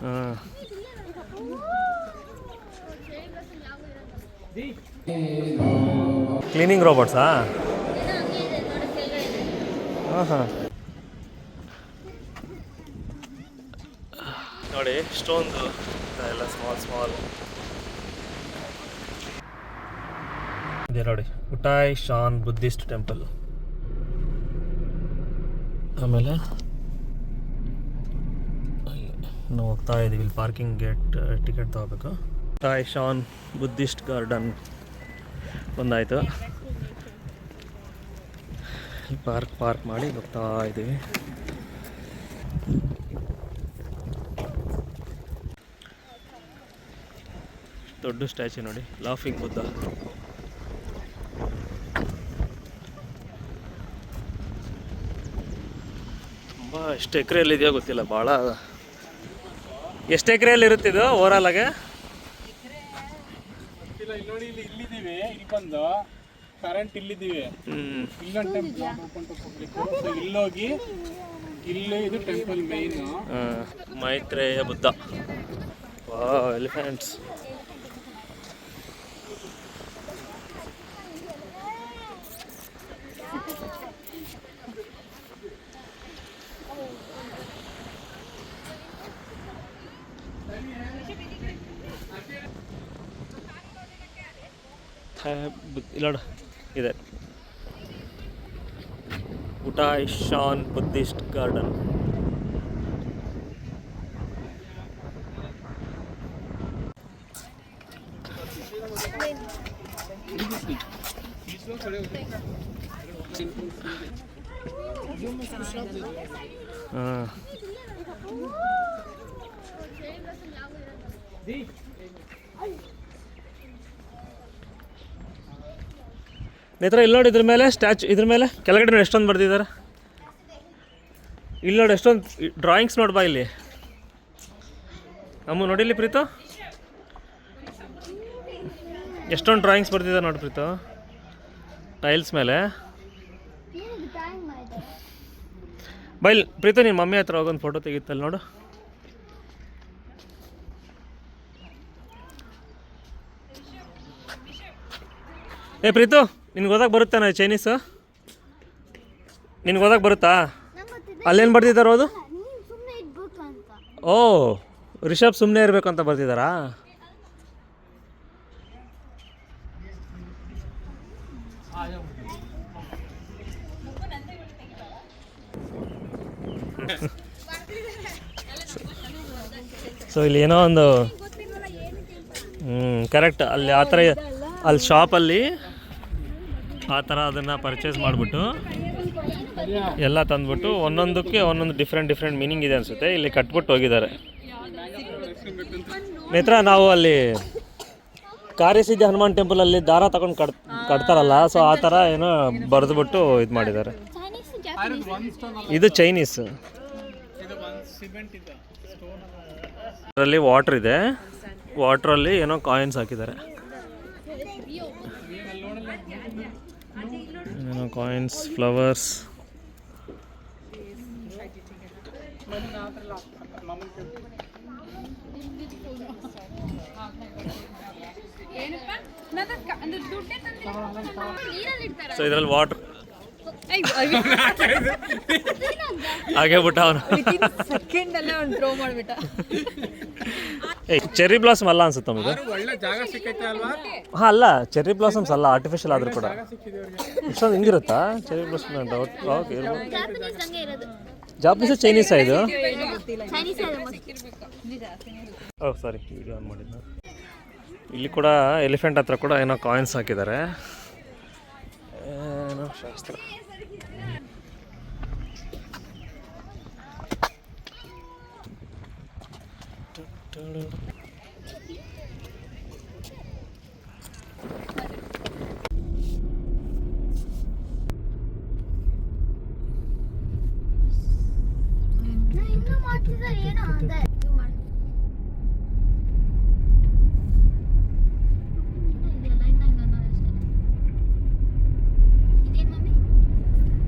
ಹಾಂ ಕ್ಲೀನಿಂಗ್ ರೋಬೋಟ್ಸಾ? ಹಾಂ ಹಾಂ ನೋಡಿ ಇಷ್ಟೊಂದು ಎಲ್ಲ ಸ್ಮಾಲ್ ಇದೆ ನೋಡಿ, ಉಟಾಯ್ ಶಾನ್ ಬುದ್ಧಿಸ್ಟ್ ಟೆಂಪಲ್. ಆಮೇಲೆ ನಾವು ಹೋಗ್ತಾ ಇದ್ದೀವಿ, ಇಲ್ಲಿ ಪಾರ್ಕಿಂಗ್ ಗೇಟ್ ಟಿಕೆಟ್ ತೊಗೋಬೇಕು. ಉಟಾಯ್ ಶಾನ್ ಬುದ್ಧಿಸ್ಟ್ ಗಾರ್ಡನ್ ಒಂದಾಯಿತು. ಪಾರ್ಕ್ ಮಾಡಿ ಹೋಗ್ತಾ ಇದ್ದೀವಿ. ದೊಡ್ಡ ಸ್ಟ್ಯಾಚು ನೋಡಿ, ಲಾಫಿಂಗ್ ಬುದ್ಧ. ತುಂಬ ಎಷ್ಟು ಎಕರೆಯಲ್ಲಿದೆಯೋ ಗೊತ್ತಿಲ್ಲ, ಭಾಳ. ಎಷ್ಟು ಎಕರೆಯಲ್ಲಿ ಇರುತ್ತಿದ್ದು ಓವರಾಲ್ ಆಗಿ? ನೋಡಿ ಇಲ್ಲಿದ್ದೀವಿ, ಇಲ್ಲಿ ಬಂದು ಕರೆಂಟ್ ಇಲ್ಲಿದ್ದೀವಿ, ಇಲ್ಲೊಂದು temple open to public. So ಇಲ್ಲೋಗಿ ಇಲ್ಲಿ ಇದು temple main Maitreya Buddha. Wow, elephants. ಇಲ್ಲೋಡು ಇದೆ, ಉಟಾಯ್ ಶಾನ್ ಬುದ್ಧಿಸ್ಟ್ ಗಾರ್ಡನ್. ಹಾಂ ನೇತ್ರ, ಇಲ್ಲಿ ನೋಡಿ, ಇದ್ರ ಮೇಲೆ ಸ್ಟ್ಯಾಚು, ಇದ್ರ ಮೇಲೆ ಕೆಳಗಡೆ ನೋಡಿ ಎಷ್ಟೊಂದು ಬರ್ದಿದ್ದಾರೆ. ಇಲ್ಲಿ ನೋಡಿ ಎಷ್ಟೊಂದು ಡ್ರಾಯಿಂಗ್ಸ್ ನೋಡ್ಬಾ ಇಲ್ಲಿ. ಅಮ್ಮ ನೋಡಿಲ್ಲಿ ಪ್ರೀತು, ಎಷ್ಟೊಂದು ಡ್ರಾಯಿಂಗ್ಸ್ ಬರ್ದಿದ್ದಾರೆ ನೋಡಿ ಪ್ರೀತು, ಟೈಲ್ಸ್ ಮೇಲೆ. ಬೈಲ್ ಪ್ರೀತು, ನಿನ್ನ ಮಮ್ಮಿ ಹತ್ರ ಹೋಗೊಂದು ಫೋಟೋ ತೆಗಿತ್ತಲ್ಲಿ ನೋಡು. ಏ ಪ್ರೀತು, ನಿನ್ಗೆ ಓದಕ್ಕೆ ಬರುತ್ತಾ ಚೈನೀಸು? ನಿನ್ಗೆ ಓದಕ್ಕೆ ಬರುತ್ತಾ? ಅಲ್ಲೇನು ಬರ್ತಿದ್ದಾರೋ ಅದು? ಓ, ರಿಷಬ್ ಸುಮ್ಮನೆ ಇರಬೇಕು ಅಂತ ಬರ್ತಿದ್ದಾರಾ? ಸೊ ಇಲ್ಲಿ ಏನೋ ಒಂದು ಕರೆಕ್ಟ್, ಅಲ್ಲಿ ಆ ಥರ ಅಲ್ಲಿ ಶಾಪಲ್ಲಿ ಆ ಥರ ಅದನ್ನು ಪರ್ಚೇಸ್ ಮಾಡಿಬಿಟ್ಟು ಎಲ್ಲ ತಂದುಬಿಟ್ಟು ಒಂದೊಂದಕ್ಕೆ ಒಂದೊಂದು ಡಿಫ್ರೆಂಟ್ ಮೀನಿಂಗ್ ಇದೆ ಅನಿಸುತ್ತೆ. ಇಲ್ಲಿ ಕಟ್ಬಿಟ್ಟು ಹೋಗಿದ್ದಾರೆ. ನೇತ್ರ, ನಾವು ಅಲ್ಲಿ ಕಾರ್ಯಸಿದ್ಧಿ ಹನುಮಾನ್ ಟೆಂಪಲಲ್ಲಿ ದಾರ ತಗೊಂಡು ಕಟ್ತಾರಲ್ಲ, ಸೊ ಆ ಥರ ಏನೋ ಬರೆದುಬಿಟ್ಟು ಇದು ಮಾಡಿದ್ದಾರೆ. ಇದು ಚೈನೀಸ್. ಅದರಲ್ಲಿ ವಾಟ್ರ್ ಇದೆ, ವಾಟ್ರಲ್ಲಿ ಏನೋ ಕಾಯಿನ್ಸ್ ಹಾಕಿದ್ದಾರೆ, ಏನೋ ಕಾಯಿನ್ಸ್, ಫ್ಲವರ್ಸ್. ಸೊ ಇದರಲ್ಲಿ ವಾಟ್ರ್ ಹಾಗೆ ಬಿಟ್ಟ ಅವನು. ಚೆರ್ರಿ ಬ್ಲಾಸಮ್ ಅಲ್ಲ ಅನ್ಸುತ್ತೆ ನಮಗೆ. ಹಾಂ, ಅಲ್ಲ ಚೆರ್ರಿ ಬ್ಲಾಸಮ್ಸ್ ಅಲ್ಲ, ಆರ್ಟಿಫಿಷಿಯಲ್ ಆದರೂ ಕೂಡ. ಇಷ್ಟೊಂದು ಹಿಂಗಿರುತ್ತಾ cherry blossom? Doubt. Okay, Japanese ಚೈನೀಸಾ ಇದು? ಓಹ್ ಸಾರಿ, ವಿಡಿಯೋ ಆನ್ ಮಾಡಿದ್ದ. ಇಲ್ಲಿ ಕೂಡ ಎಲಿಫೆಂಟ್ ಹತ್ರ ಕೂಡ ಏನೋ ಕಾಯಿನ್ಸ್ ಹಾಕಿದ್ದಾರೆ, ಏನೋ ಶಾಸ್ತ್ರ.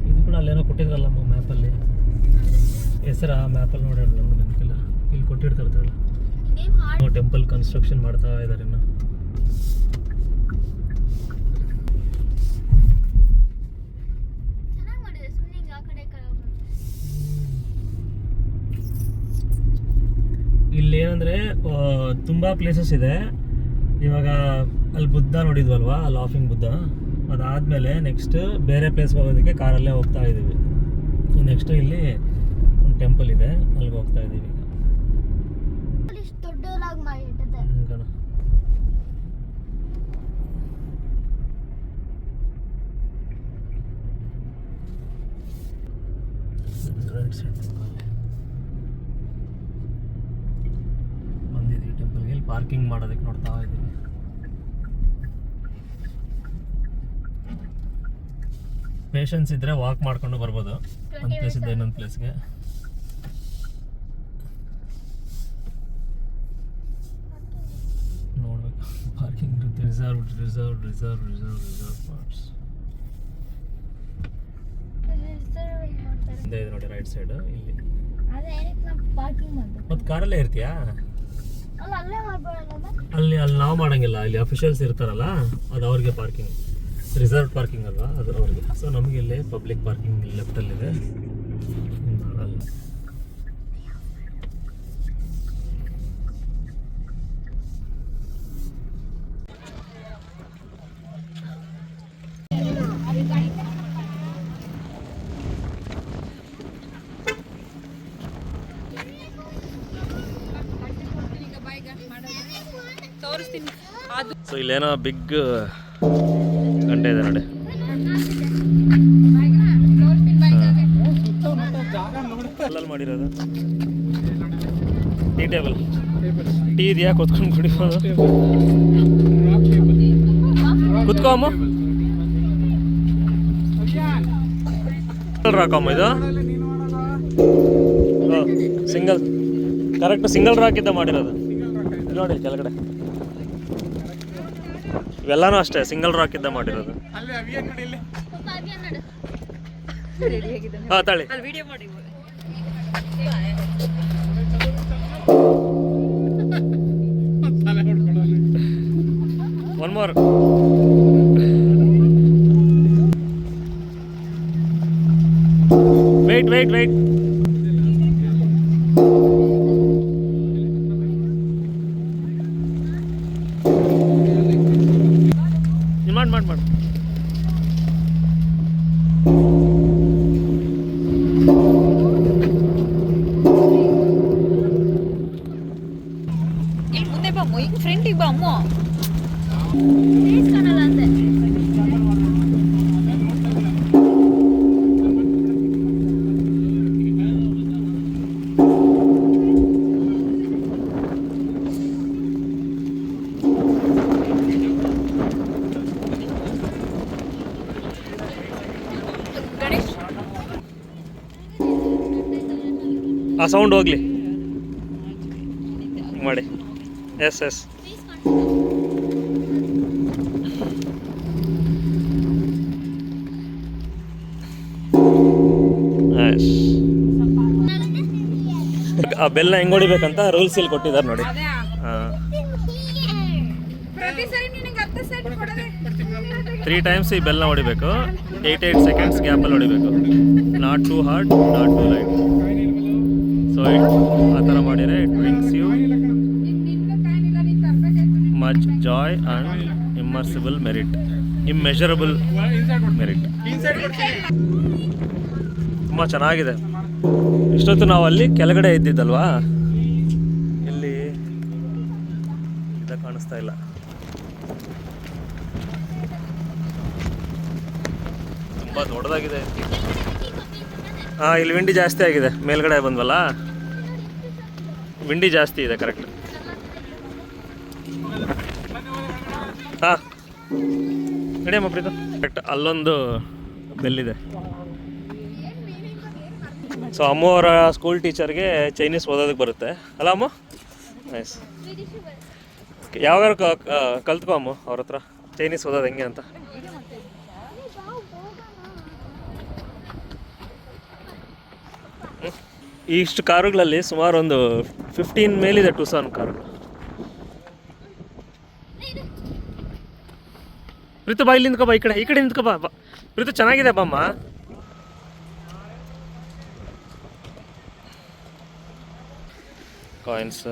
ಇದು ಕೂಡ ಅಲ್ಲೇನೋ ಕೊಟ್ಟಿದ್ರಲ್ಲಮ್ಮ ಮ್ಯಾಪಲ್ಲಿ, ಹೆಸರಾ ಮ್ಯಾಪಲ್ಲಿ ನೋಡಿ, ನನಗೆ ನೆನಪಿಲ್ಲ. ಟೆಂಪಲ್ ಕನ್ಸ್ಟ್ರಕ್ಷನ್ ಮಾಡ್ತಾ ಇದ್ದಾರೆ ಇನ್ನು. ಇಲ್ಲಿ ಏನಂದರೆ ತುಂಬ ಪ್ಲೇಸಸ್ ಇದೆ. ಇವಾಗ ಅಲ್ಲಿ ಬುದ್ಧ ನೋಡಿದ್ವಲ್ವಾ, ಲಾಫಿಂಗ್ ಬುದ್ಧ. ಅದಾದಮೇಲೆ ನೆಕ್ಸ್ಟ್ ಬೇರೆ ಪ್ಲೇಸ್ಗೆ ಹೋಗೋದಕ್ಕೆ ಕಾರಲ್ಲೇ ಹೋಗ್ತಾ ಇದ್ದೀವಿ. ನೆಕ್ಸ್ಟ್ ಇಲ್ಲಿ ಒಂದು ಟೆಂಪಲ್ ಇದೆ, ಅಲ್ಲಿಗೆ ಹೋಗ್ತಾ ಇದ್ದೀವಿ ಈಗ. ಬಂದಿದ್ದೀವಿ ಟೆಂಪಲ್ಗೆ. ಇಲ್ಲಿ ಪಾರ್ಕಿಂಗ್ ಮಾಡೋದಕ್ಕೆ ನೋಡ್ತಾ ಇದ್ದೀವಿ. ಪೇಷನ್ಸ್ ಇದ್ರೆ ವಾಕ್ ಮಾಡ್ಕೊಂಡು ಬರ್ಬೋದು ಒಂದು ಪ್ಲೇಸಿಂದ ಇನ್ನೊಂದು ಪ್ಲೇಸ್ಗೆ. ನೋಡ್ಬೇಕು ಪಾರ್ಕಿಂಗ್ ಇರುತ್ತೆ. ರಿಸರ್ವ್ ಪಾರ್ಟ್ಸ್ ಇದೆ ನೋಡಿ ರೈಟ್ ಸೈಡ್. ಇಲ್ಲಿ ಮತ್ತೆ ಕಾರಲ್ಲೇ ಇರ್ತೀಯಾ? ಅಲ್ಲಿ ನಾವು ಮಾಡಂಗಿಲ್ಲ. ಇಲ್ಲಿ ಅಫಿಷಿಯಲ್ಸ್ ಇರ್ತಾರಲ್ಲ, ಅದು ಅವ್ರಿಗೆ ಪಾರ್ಕಿಂಗ್, ರಿಸರ್ವ್ ಪಾರ್ಕಿಂಗ್ ಅಲ್ವಾ, ಅದು ಅವ್ರಿಗೆ. ಸೊ ನಮಗೆ ಇಲ್ಲಿ ಪಬ್ಲಿಕ್ ಪಾರ್ಕಿಂಗ್ ಲೆಫ್ಟಲ್ಲಿದೆ. ಮಾಡಲ್ಲ. ಸೊ ಇಲ್ಲೇನೋ ಬಿಗ್ ಗಂಟೆ ಇದೆ ನೋಡಿ. ಅಲ್ಲಲ್ಲಿ ಮಾಡಿರೋದು ಟೀ ಟೇಬಲ್. ಟೀ ಇದೆಯಾ? ಕೂತ್ಕೊಂಡು ಕುಡಿಬೋದು. ಕುತ್ಕೋ ಅಮ್ಮ. ರಾಕ್ ಅಮ್ಮ ಇದು ಸಿಂಗಲ್, ಕರೆಕ್ಟ್ ಸಿಂಗಲ್ ರಾಕ್ ಇದ್ದ ಮಾಡಿರೋದು ನೋಡಿ ಕೆಳಗಡೆ. ಇವೆಲ್ಲಾನು ಅಷ್ಟೇ ಸಿಂಗಲ್ ರಾಕ್ ಇದ್ದ ಮಾಡಿರೋದು. ಹಾಂ ತಾಳಿ. One more. ವೇಟ್ ಮಾಡು. ಮುಂದೆ ಬಾ ಈಗ ಫ್ರೆಂಡಿಗೆ ಬಾ ಅಮ್ಮ. ಆ ಸೌಂಡ್ ಹೋಗ್ಲಿ ಮಾಡಿ. ಎಸ್ ಆ ಬೆಲ್ಲ ಹೆಂಗ್ ಹೊಡಿಬೇಕಂತ ರೂಲ್ಸ್ ಇಲ್ಲಿ ಕೊಟ್ಟಿದ್ದಾರೆ ನೋಡಿ. ಹಾಂ, 3 ಟೈಮ್ಸ್ ಈ ಬೆಲ್ಲ ಹೊಡಿಬೇಕು. 8 ಸೆಕೆಂಡ್ಸ್ ಗ್ಯಾಪಲ್ಲಿ ಹೊಡಿಬೇಕು. Not too hard, not too light. So ಆ ಥರ ಮಾಡಿದರೆ it brings you much joy and immeasurable merit, immeasurable merit. ತುಂಬ ಚೆನ್ನಾಗಿದೆ. ಇಷ್ಟೊತ್ತು ನಾವು ಅಲ್ಲಿ ಕೆಳಗಡೆ ಇದ್ದಿದ್ದಲ್ವಾ, ಇಲ್ಲಿ ಕಾಣಿಸ್ತಾ ಇಲ್ಲ. ತುಂಬ ದೊಡ್ಡದಾಗಿದೆ. ಹಾಂ, ಇಲ್ಲಿ ವಿಂಡಿ ಜಾಸ್ತಿ ಆಗಿದೆ. ಮೇಲ್ಗಡೆ ಬಂದ್ವಲ್ಲ, ವಿಂಡಿ ಜಾಸ್ತಿ ಇದೆ. ಕರೆಕ್ಟ್. ಹಾಂ, ನಡಿಯಮ್ಮ ಪ್ರೀತು. ಕರೆಕ್ಟ್, ಅಲ್ಲೊಂದು ಬೆಲ್ಲಿದೆ. ಸೊ ಅಮ್ಮ ಅವರ ಸ್ಕೂಲ್ ಟೀಚರ್ಗೆ ಚೈನೀಸ್ ಓದೋದಕ್ಕೆ ಬರುತ್ತೆ ಅಲ್ಲ ಅಮ್ಮ? ನೈಸ್. ಯಾವಾಗ ಕಲ್ತ್ಕೊ ಅಮ್ಮ ಅವ್ರ ಹತ್ರ ಚೈನೀಸ್ ಓದೋದು ಹೆಂಗೆ ಅಂತ. ಇಷ್ಟು ಕಾರುಗಳಲ್ಲಿ ಸುಮಾರು ಒಂದು 15 ಮೇಲಿದೆ ಟುಸಾನ್ ಕಾರು. ಪ್ರೀತು ಬಾ, ಇಲ್ಲಿ ನಿಂತ್ಕೋ ಬಾ, ಈ ಕಡೆ ನಿಂತ್ಕೋ ಬಾ. ಪ್ರೀತು ಚೆನ್ನಾಗಿದೆ ಬಾಮ್ಮ. ಕಾಯಿನ್ಸ್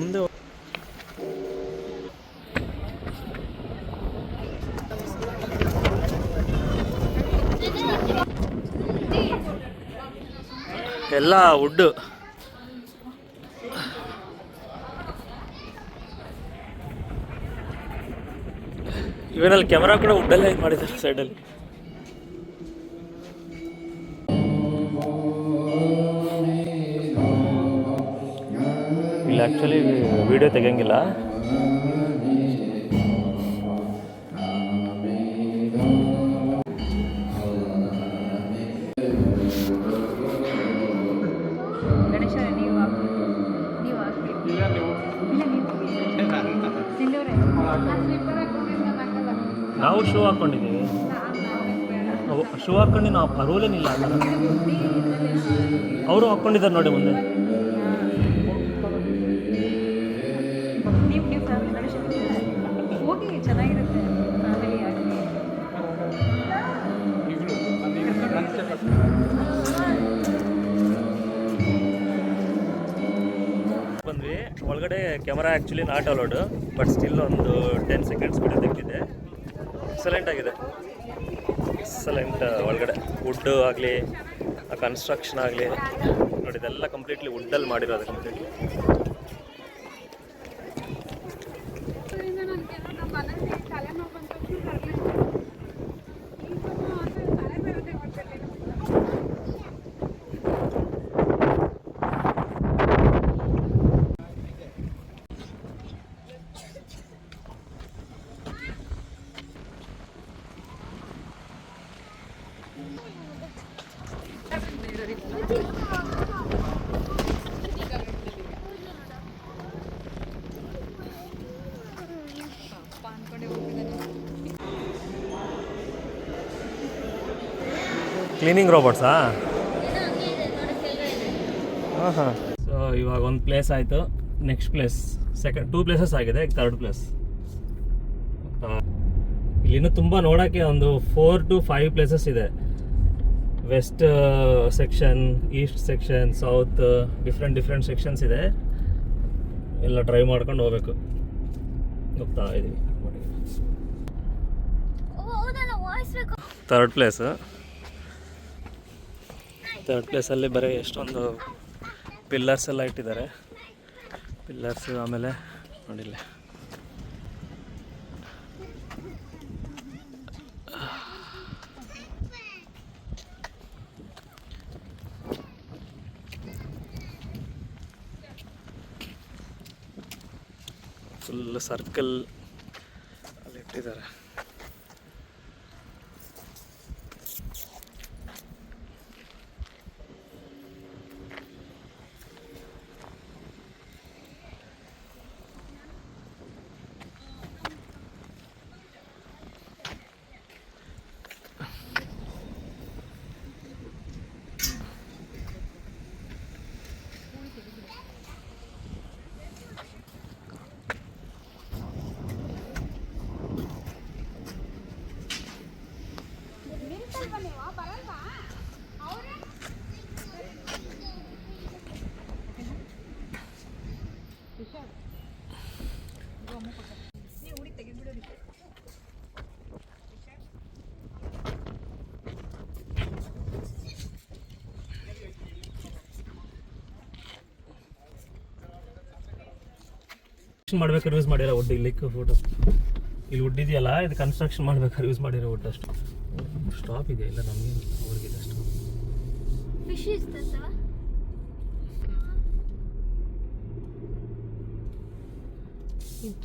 ಮುಂದೆ ಎಲ್ಲ ವುಡ್ಡು. ಇವನಲ್ಲಿ ಕ್ಯಾಮ್ರಾ ಕೂಡ ವುಡ್ಡಲ್ಲೇ ಮಾಡಿದ್ದಾರೆ ಸೈಡಲ್ಲಿ. ಇಲ್ಲಿ ಆ್ಯಕ್ಚುಲಿ ವಿಡಿಯೋ ತೆಗಿಯಂಗಿಲ್ಲ. ನಾವು ಶೂ ಹಾಕ್ಕೊಂಡಿದ್ದೀವಿ. ಶೂ ಹಾಕ್ಕೊಂಡು ನಾವು ರೂಲೇನಿಲ್ಲ. ಅವರು ಹಾಕ್ಕೊಂಡಿದ್ದಾರೆ ನೋಡಿ ಮುಂದೆ. ಹೋಗಿ ಚೆನ್ನಾಗಿರುತ್ತೆ ಫ್ಯಾಮಿಲಿ ಆಗಿ. ಬಂದ್ವಿ ಒಳಗಡೆ. Camera actually not allowed, but still ಒಂದು 10 ಸೆಕೆಂಡ್ಸ್ ಬಿಟ್ಟು ತೆಗೆದಿದೆ. ಎಕ್ಸಲೆಂಟ್ ಆಗಿದೆ, ಎಕ್ಸಲೆಂಟ್. ಒಳಗಡೆ ವುಡ್ ಆಗಲಿ, ಆ ಕನ್ಸ್ಟ್ರಕ್ಷನ್ ಆಗಲಿ ನೋಡಿ, ಇದೆಲ್ಲ ಕಂಪ್ಲೀಟ್ಲಿ ವುಡ್ಡಲ್ಲಿ ಮಾಡಿರೋದು ಕಂಪ್ಲೀಟ್ಲಿ. ಕ್ಲೀನಿಂಗ್ ರೋಬೋಟ್ಸಾ? ಹಾಂ. ಸೊ ಇವಾಗ ಒಂದು ಪ್ಲೇಸ್ ಆಯಿತು. ನೆಕ್ಸ್ಟ್ ಪ್ಲೇಸ್, 2 ಪ್ಲೇಸಸ್ ಆಗಿದೆ, ಈಗ 3rd ಪ್ಲೇಸ್. ಇಲ್ಲಿನ್ನೂ ತುಂಬ ನೋಡೋಕ್ಕೆ ಒಂದು 4 to 5 ಪ್ಲೇಸಸ್ ಇದೆ. West section, east section, south, different sections ಇದೆ. ಎಲ್ಲ ಡ್ರೈವ್ ಮಾಡ್ಕೊಂಡು ಹೋಗ್ಬೇಕು. ಹೋಗ್ತಾ ಇದ್ದೀವಿ. 3rd place. 3rd ಪ್ಲೇಸಲ್ಲಿ ಬರೀ ಎಷ್ಟೊಂದು ಪಿಲ್ಲರ್ಸ್ ಎಲ್ಲ ಇಟ್ಟಿದ್ದಾರೆ. ಪಿಲ್ಲರ್ಸ್ ಆಮೇಲೆ ನೋಡಿಲ್ಲ, ಫುಲ್ ಸರ್ಕಲ್ ಅಲ್ಲಿ ಇಟ್ಟಿದ್ದಾರೆ. ಮಾಡ್ಬೇಕಾದ್ರೆ ಯೂಸ್ ಮಾಡಿರೋ ವುಡ್. ಇಲ್ಲಿ ಫೋಟೋ ಇಲ್ಲಿ ವುಡ್ ಇದೆಯಲ್ಲ, ಇದು ಕನ್ಸ್ಟ್ರಕ್ಷನ್ ಮಾಡ್ಬೇಕಾದ್ರೆ ಯೂಸ್ ಮಾಡಿರೋ ವುಡ್ ಅಷ್ಟು. ಸ್ಟಾಪ್ ಇದೆ ಇಲ್ಲ ನಮಗೆ, ಅವ್ರಿಗಿದೆ ಅಷ್ಟು.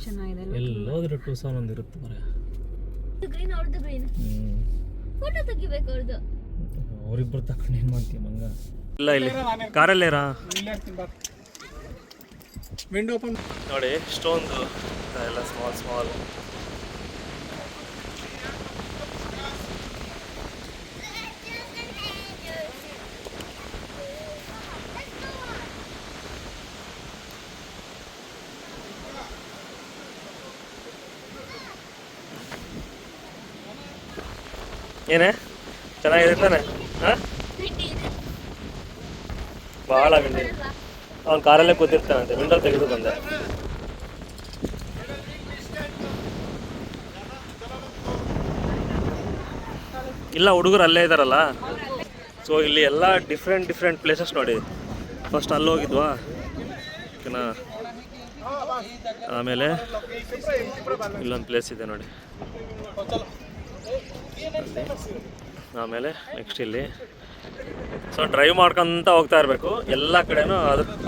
ಚೆನ್ನಾಗಿದೆ. ಎಲ್ಲೋದ್ರೆ 2,000 ಒಂದು ಇರುತ್ತೆ ಮರ. ಅವರಿಬ್ಬರು ತಕೊಂಡು ಏನು ಮಾಡ್ತೀವಿ ಮಂಗ? ಇಲ್ಲ ಇಲ್ಲಿ ಕಾರಲ್ಲೇರಾ? ವಿಂಡೋ ಓಪನ್ ನೋಡಿ, ಇಷ್ಟೊಂದು ಎಲ್ಲ ಸ್ಮಾಲ್ ಏನೇ ಚೆನ್ನಾಗಿದೆ ತಾನೆ? ಹಾಂ, ಭಾಳ ಗಂಡಿ. ಅವ್ನು ಕಾರಲ್ಲೇ ಕೂತಿರ್ತಾನಂತೆ, ವಿಂಡೋ ತೆಗೆದು ಬಂದೆ. ಇಲ್ಲ, ಹುಡುಗರು ಅಲ್ಲೇ ಇದ್ದಾರಲ್ಲ. ಸೊ ಇಲ್ಲಿ ಎಲ್ಲ ಡಿಫ್ರೆಂಟ್ ಪ್ಲೇಸಸ್ ನೋಡಿ. ಫಸ್ಟ್ ಅಲ್ಲಿ ಹೋಗಿದ್ವಾ, ಓಕೆನಾ? ಆಮೇಲೆ ಇಲ್ಲೊಂದು ಪ್ಲೇಸ್ ಇದೆ ನೋಡಿ, ಆಮೇಲೆ ನೆಕ್ಸ್ಟ್ ಇಲ್ಲಿ. ಸೊ ಡ್ರೈವ್ ಮಾಡ್ಕೊತ ಹೋಗ್ತಾ ಇರಬೇಕು. ಎಲ್ಲ ಕಡೆನೂ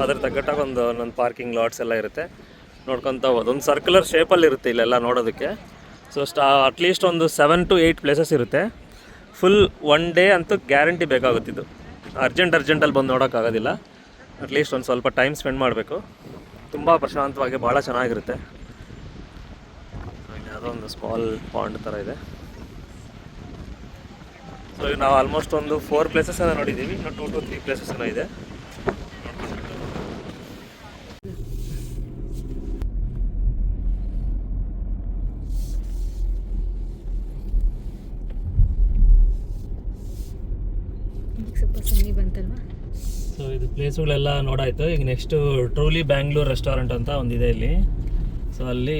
ಅದ್ರ ತగ్గಟ್ಟಾಗಿ ಒಂದೊಂದು ಪಾರ್ಕಿಂಗ್ ಲಾಟ್ಸ್ ಎಲ್ಲ ಇರುತ್ತೆ, ನೋಡ್ಕೊತ ಹೋಗೋದು. ಒಂದು ಸರ್ಕ್ಯುಲರ್ ಶೇಪಲ್ಲಿ ಇರುತ್ತೆ ಇಲ್ಲೆಲ್ಲ ನೋಡೋದಕ್ಕೆ. ಸೊ ಅಟ್ಲೀಸ್ಟ್ ಒಂದು 7 to 8 ಪ್ಲೇಸಸ್ ಇರುತ್ತೆ. ಫುಲ್ 1 ಡೇ ಅಂತೂ ಗ್ಯಾರಂಟಿ ಬೇಕಾಗುತ್ತಿದ್ದು. ಅರ್ಜೆಂಟಲ್ಲಿ ಬಂದು ನೋಡೋಕ್ಕಾಗೋದಿಲ್ಲ. ಅಟ್ಲೀಸ್ಟ್ ಒಂದು ಸ್ವಲ್ಪ ಟೈಮ್ ಸ್ಪೆಂಡ್ ಮಾಡಬೇಕು. ತುಂಬ ಪ್ರಶಾಂತವಾಗಿ ಭಾಳ ಚೆನ್ನಾಗಿರುತ್ತೆ. ಯಾವುದೋ ಒಂದು ಸ್ಮಾಲ್ ಪಾಂಡ್ ಥರ ಇದೆ. ಸೊ ಈಗ ನಾವು ಆಲ್ಮೋಸ್ಟ್ ಒಂದು 4 ಪ್ಲೇಸಸ್ಸನ್ನು ನೋಡಿದ್ದೀವಿ. ಇನ್ನು 2 to 3 ಪ್ಲೇಸಸ್ಸನ್ನು ಇದೆ. ಸ್ವಲ್ಪ ಸನ್ನಿ ಬಂತಲ್ವಾ? ಸೊ ಇದು ಪ್ಲೇಸ್ಗಳೆಲ್ಲ ನೋಡಾಯಿತು. ಈಗ ನೆಕ್ಸ್ಟು ಟ್ರೂಲಿ ಬ್ಯಾಂಗ್ಳೂರ್ ರೆಸ್ಟೋರೆಂಟ್ ಅಂತ ಒಂದಿದೆ ಇಲ್ಲಿ. ಸೊ ಅಲ್ಲಿ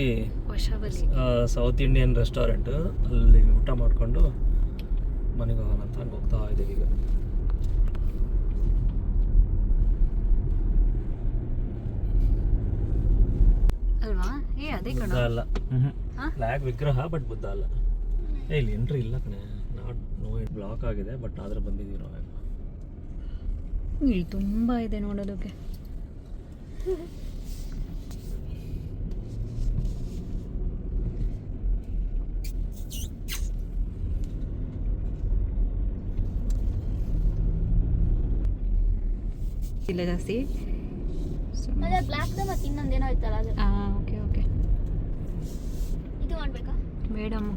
ಸೌತ್ ಇಂಡಿಯನ್ ರೆಸ್ಟೋರೆಂಟು, ಅಲ್ಲಿ ಊಟ ಮಾಡಿಕೊಂಡು ಮನೆಗೆ ಹೋಗೋಣ ಅಂತ ಹೋಗ್ತಾ ಇದ್ದೀವಿ ಈಗ. ಅಲ್ವಾ? ಅದೇ ಬುದ್ಧ ಅಲ್ಲ, ಫ್ಲಾಗ್ ವಿಗ್ರಹ, ಬಟ್ ಬುದ್ಧ ಅಲ್ಲ. ಇಲ್ಲಿ ಎಂಟ್ರಿ ಇಲ್ಲ ಕಣೆ, ನೋ ಬ್ಲಾಕ್ ಆಗಿದೆ. ಬಟ್ ಆದ್ರೆ ಬಂದಿದ್ದೀವಿ ನಾವು. ಇಲ್ಲಿ ತುಂಬ ಇದೆ ನೋಡೋದಕ್ಕೆ. ಇಲ್ಲ ಜಾಸ್ತಿ. ಅದೇ ಬ್ಲಾಕ್ ಮತ್ತೆ ಇನ್ನೊಂದೇನೋ ಇತ್ತಲ್ಲ ಅದು. Okay okay. ಇದು ಮಾಡ್ಬೇಕಾ? ಬೇಡಮ್ಮ.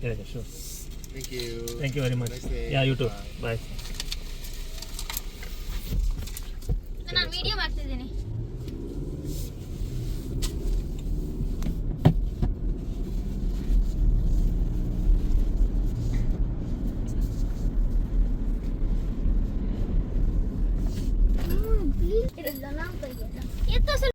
Yeah, sure. Thank you. Thank you very much. Nice day. Yeah, you too. Bye. ನಾನು ವಿಡಿಯೋ ಮಾಡ್ತಿದ್ದೀನಿ. ಇದೆಲ್ಲ ನಾವು